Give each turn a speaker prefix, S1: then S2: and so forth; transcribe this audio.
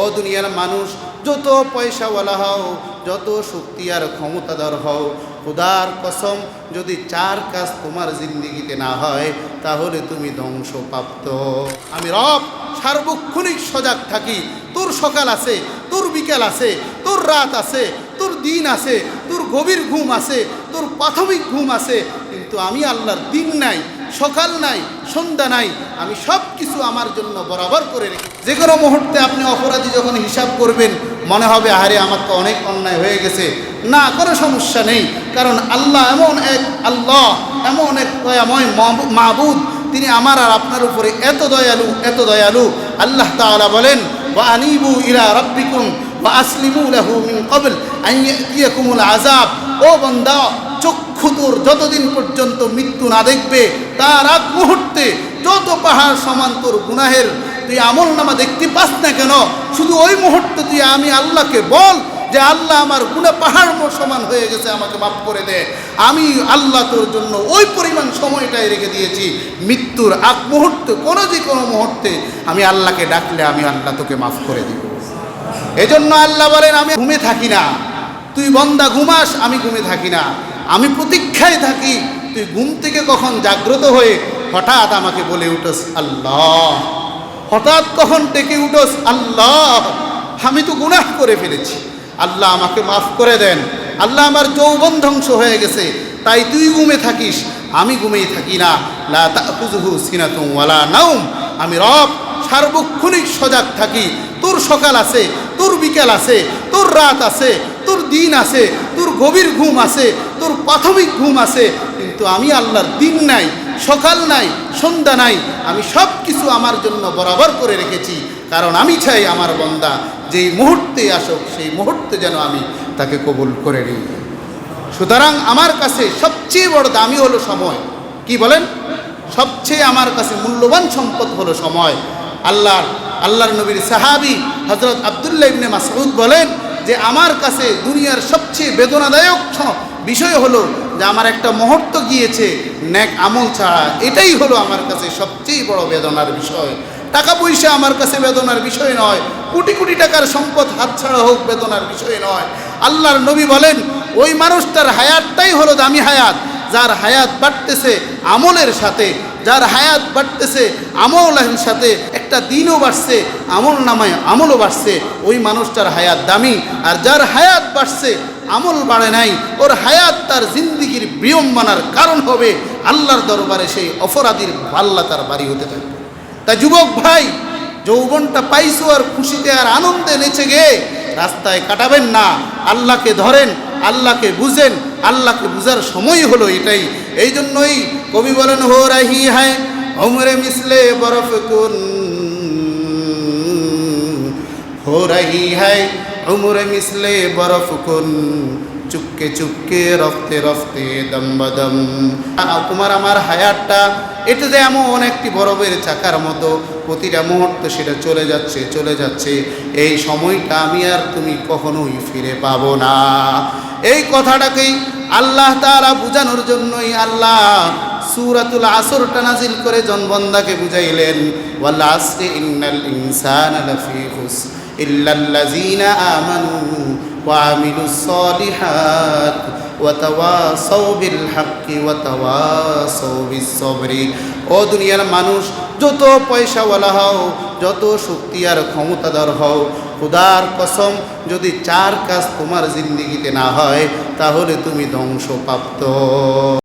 S1: ও দুনিয়ার মানুষ, যত পয়সাওয়ালা হও, যত শক্তি আর ক্ষমতাধর হও, খোদার কসম যদি 4 কাজ তোমার জিন্দেগিতে না হয় তাহলে তুমি ধ্বংসপ্রাপ্ত। আমি রব সার্বক্ষণিক সজাগ থাকি। তোর সকাল আছে, তোর বিকাল আছে, তোর রাত আছে, তোর দিন আছে, তোর গভীর ঘুম আছে, তোর প্রাথমিক ঘুম আছে, কিন্তু আমি আল্লাহর দিন নাই, সকাল নাই, সন্ধ্যা নাই, আমি সব কিছু আমার জন্য বরাবর করে রেখে। যে কোনো মুহূর্তে আপনি অপরাধী যখন হিসাব করবেন মনে হবে আরে আমার তো অনেক অন্যায় হয়ে গেছে। না, কোনো সমস্যা নেই, কারণ আল্লাহ এমন এক দয়াময় মাবুদ, তিনি আমার আর আপনার উপরে এত দয়ালু। আল্লাহ তাআলা বলেন, ওয়া আনিবু ইলা রাব্বিকুম ওয়া আসলিমু লাহু মিন ক্বাবল আন ইয়াতিয়াকুমুল আযাব। ও বান্দা, চক্ষু তোর যতদিন পর্যন্ত মৃত্যু না দেখবে তার আগ মুহূর্তে যত পাহাড় সমান তোর গুনাহের তুই আমল নামা দেখতে পাস না কেন, শুধু ওই মুহূর্তে তুই আমি আল্লাহকে বল যে আল্লাহ আমার গুনাহ পাহাড় সমান হয়ে গেছে, আমাকে মাফ করে দে। আমি আল্লাহ তোর জন্য ওই পরিমাণ সময়টাই রেখে দিয়েছি। মৃত্যুর আগ মুহূর্তে কোনো মুহূর্তে আমি আল্লাহকে ডাকলে আমি আল্লাহ তোকে মাফ করে দিব। এজন্য আল্লাহ বলেন, আমি ঘুমে থাকি না। তুই বান্দা ঘুমাস, আমি ঘুমে থাকি না, আমি প্রতীক্ষায় থাকি তুই ঘুম থেকে কখন জাগ্রত হয়ে হঠাৎ আমাকে বলে উঠোস আল্লাহ, হঠাৎ কখন ডেকে উঠোস আল্লাহ, আমি তো গুনাহ করে ফেলেছি, আল্লাহ আমাকে মাফ করে দেন, আল্লাহ আমার যৌবন ধ্বংস হয়ে গেছে, তাই তুই ঘুমে থাকিস, আমি ঘুমেই থাকি না। লা তাখুযুহু সিনাতুন ওয়ালা নাওম, আমি রব সার্বক্ষণিক সজাগ থাকি। তোর সকাল আছে, তোর বিকাল আছে, তোর রাত আছে, তোর দিন আছে, তোর গভীর ঘুম আছে, তোর প্রাথমিক ঘুম আছে, কিন্তু আমি আল্লাহর দিন নাই, সকাল নাই, সন্ধ্যা নাই, আমি সব কিছু আমার জন্য বরাবর করে রেখেছি, কারণ আমি চাই আমার বান্দা যেই মুহূর্তে আসুক সেই মুহূর্তে যেন আমি তাকে কবুল করে নিই। সুতরাং আমার কাছে সবচেয়ে বড় দামি হলো সময়। কি বলেন? সবচেয়ে আমার কাছে মূল্যবান সম্পদ হলো সময়। আল্লাহর নবীর সাহাবী হযরত আব্দুল্লাহ ইবনে মাসউদ বলেন যে আমার কাছে দুনিয়ার সবচেয়ে বেদনাদায়ক বিষয় হলো যে আমার একটা মুহূর্ত গিয়েছে নেক আমল ছাড়া, এটাই হলো আমার কাছে সবচেয়ে বড় বেদনার বিষয়। টাকা পয়সা আমার কাছে বেদনার বিষয় নয়, কোটি কোটি টাকার সম্পদ হাতছাড়া হোক বেদনার বিষয় নয়। আল্লাহর নবী বলেন ওই মানুষটার হায়াতটাই হলো দামি হায়াত, যার হায়াত বাড়তেছে আমলের সাথে, যার হায়াত বাড়তেছে আমলের সাথে, একটা দিনও বাড়ছে, আমল নামায় আমলও বাড়ছে, ওই মানুষটার হায়াত দামি। আর যার হায়াত বাড়ছে আমল বাড়ে নাই, ওর হায়াত তার জিন্দিগির বিড়ম্বনার কারণ হবে, আল্লাহর দরবারে সেই অপরাধীর পাল্লা তার বাড়ি হতে থাকবে। তাই যুবক ভাই, যৌবনটা পাইছো আর খুশিতে আর আনন্দে নেচে গে রাস্তায় কাটাবেন না, আল্লাহকে ধরেন, আল্লাহকে বুঝেন, আল্লাহকে বুঝার সময় হলো এটাই। এই জন্যই কবি বলেন, হো রাহি হ্যায় উমরে মিসলে বরফ কুন, হো রাহি হ্যায় উমরে মিসলে বরফ কুন, চুপকে চুপকে রফতে রফতে দম বদম। তোমার আমার হায়াতটা এটা যে এমন একটি বরফের চাকার মতো, প্রতিটা মুহূর্তে সেটা চলে যাচ্ছে, এই সময়টা আমি আর তুমি কখনোই ফিরে পাবো না। এই কথাটাকেই আল্লাহ তাআলা বুঝানোর জন্যই আল্লাহ সূরাতুল আসরটা নাজিল করে জনবন্দাকে বুঝাইলেন, ওয়াল আসরি ইন্নাল ইনসানা লাফি খুসর ইল্লাল্লাযীনা আমানু ওয়া আমিলুস সালিহাত ওয়া তাওয়াসাউ বিল হাক্কি ওয়া তাওয়াসাউ বিস সবরি। ও দুনিয়ার মানুষ, যত পয়সাওয়ালা হও, যত শক্তি আর ক্ষমতাধর হও, খোদার কসম যদি 4 কাজ তোমার জিন্দেগিতে না হয় তাহলে তুমি ধ্বংসপ্রাপ্ত।